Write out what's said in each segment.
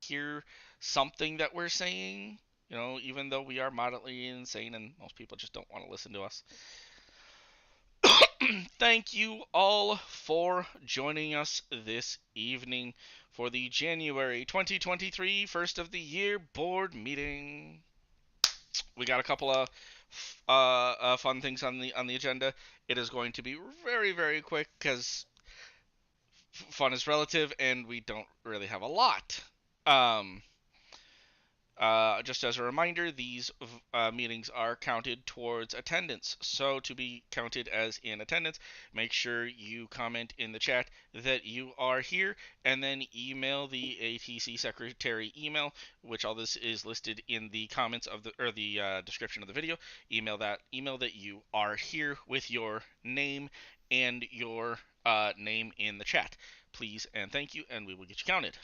hear something that we're saying, even though we are moderately insane and most people just don't want to listen to us. Thank you all for joining us this evening for the January 2023 first of the year board meeting. We got a couple of fun things on the agenda. It is going to be very, very quick because fun is relative and we don't really have a lot. Just as a reminder, these meetings are counted towards attendance. So to be counted as in attendance, make sure you comment in the chat that you are here, and then email the ATC secretary email, which all this is listed in the comments of the description of the video. Email that you are here with your name and your name in the chat. Please and thank you, and we will get you counted.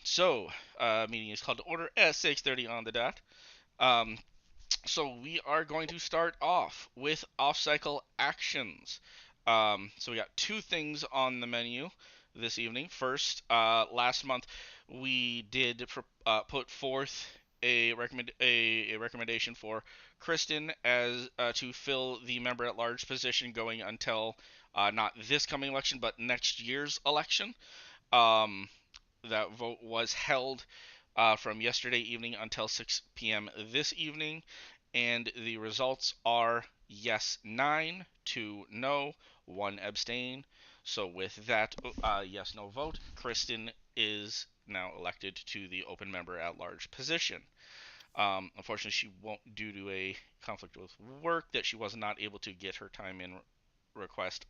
So, meeting is called to order at 6:30 on the dot. So we are going to start off with off-cycle actions. So we got two things on the menu this evening. First, last month we did put forth a recommendation for Kristen as to fill the member at large position going until not this coming election but next year's election. That vote was held from yesterday evening until 6 p.m. this evening, and the results are yes 9, 2 no, 1 abstain. So with that yes no vote, Kristen is now elected to the open member at large position. Unfortunately, she won't, due to a conflict with work, that she was not able to get her time in request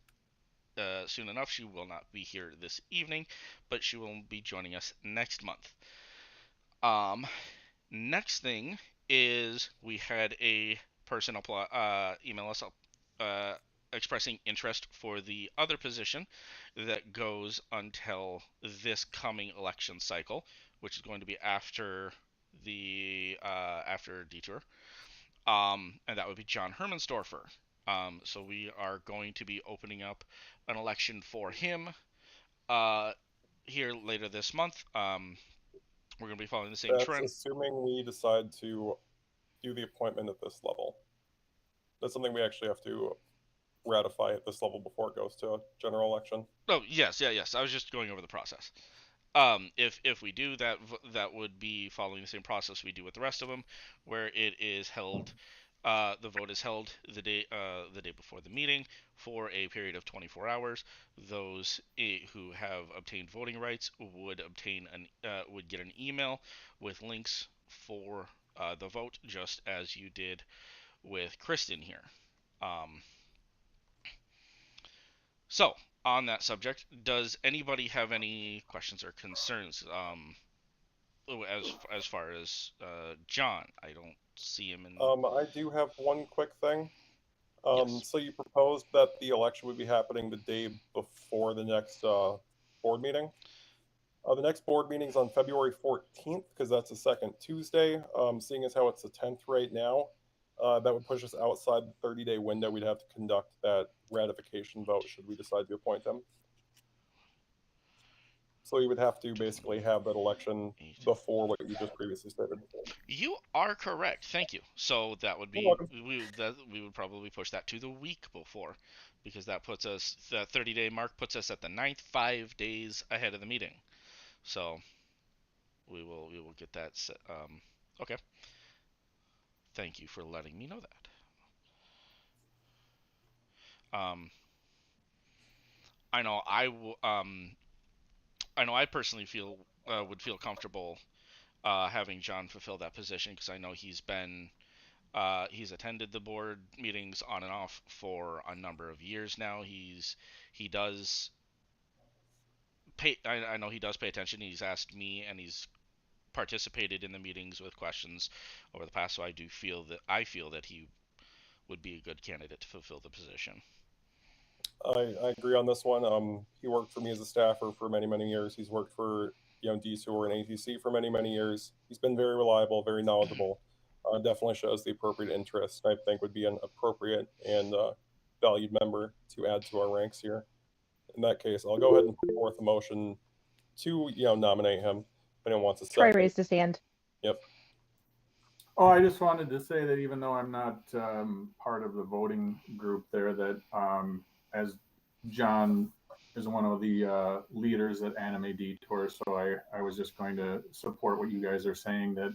soon enough. She will not be here this evening, but she will be joining us next month. Next thing is we had a person email us expressing interest for the other position that goes until this coming election cycle, which is going to be after the after detour. And that would be John Hermansdorfer. So we are going to be opening up an election for him here later this month. We're going to be following the same That's trend. assuming we decide to do the appointment at this level. That's something we actually have to ratify at this level before it goes to a general election. Oh, yes. I was just going over the process. If we do that, that would be following the same process we do with the rest of them, where it is held. The vote is held the day before the meeting for a period of 24 hours. Those who have obtained voting rights would get an email with links for the vote, just as you did with Kristen here. So, on that subject, does anybody have any questions or concerns? As far as John, I don't see him in. I do have one quick thing. Yes. So you proposed that the election would be happening the day before the next board meeting. The next board meeting is on February 14th because that's the second Tuesday. Seeing as how it's the 10th right now, that would push us outside the 30-day window. We'd have to conduct that ratification vote should we decide to appoint him. So you would have to basically have that election before what you just previously stated. You are correct. Thank you. So that would You're be welcome. we would probably push that to the week before, because that puts us the 30-day mark puts us at the 9th, 5 days ahead of the meeting. So we will get that set. Okay. Thank you for letting me know that. Um, I know I know I personally would feel comfortable having John fulfill that position, because I know he's attended the board meetings on and off for a number of years now. He does pay. I know he does pay attention. He's asked me and he's participated in the meetings with questions over the past. So I feel that he would be a good candidate to fulfill the position. I agree on this one. He worked for me as a staffer for many, many years. He's worked for DTOR and ATC for many, many years. He's been very reliable, very knowledgeable. Definitely shows the appropriate interest. I think would be an appropriate and valued member to add to our ranks here. In that case, I'll go ahead and put forth a motion to nominate him. If anyone wants a Troy second. raised his hand. Yep. Oh, I just wanted to say that even though I'm not part of the voting group there, that as John is one of the leaders at Anime Detour, so I was just going to support what you guys are saying, that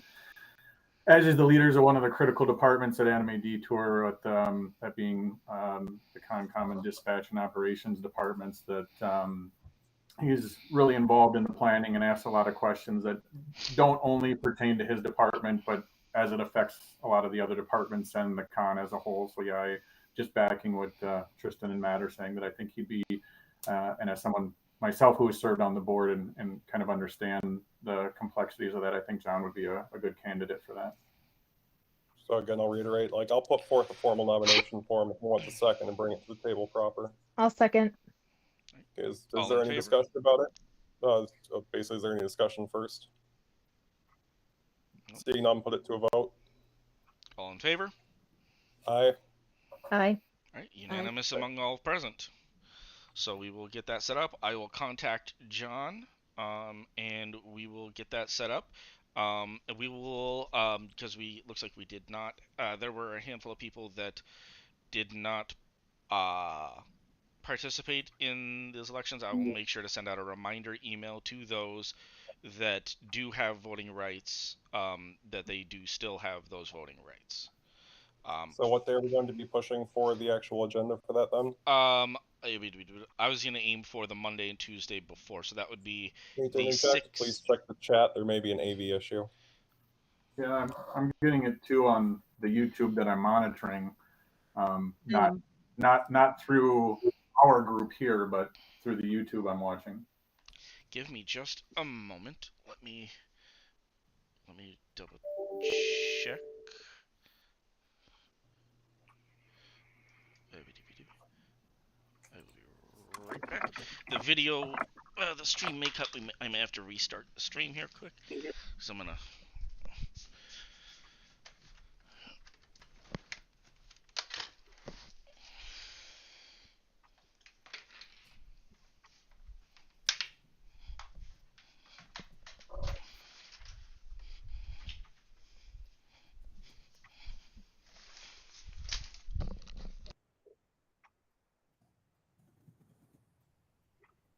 as is the leaders of one of the critical departments at Anime Detour, at that being the Concom and Dispatch and Operations departments, that he's really involved in the planning and asks a lot of questions that don't only pertain to his department, but as it affects a lot of the other departments and the con as a whole. So yeah, I just backing what Tristan and Matt are saying, that I think he'd be, and as someone myself who has served on the board and kind of understand the complexities of that, I think John would be a good candidate for that. So again, I'll reiterate, I'll put forth a formal nomination for him if he wants a second and bring it to the table proper. I'll second. Is there any discussion about it? Basically, is there any discussion first? Nope. Seeing none, put it to a vote. All in favor? Aye. Aye. All right, unanimous among all present. So we will get that set up. I will contact John, and we will get that set up. We will, because looks like we did not. There were a handful of people that did not participate in these elections. I will make sure to send out a reminder email to those that do have voting rights, that they do still have those voting rights. So what day are we going to be pushing for the actual agenda for that then? I was going to aim for the Monday and Tuesday before, so that would be the 6th. Please check the chat. There may be an AV issue. Yeah, I'm getting it too on the YouTube that I'm monitoring. Not through our group here, but through the YouTube I'm watching. Give me just a moment. Let me double check. I will be right back. The video, the stream may cut. I may have to restart the stream here quick, because I'm gonna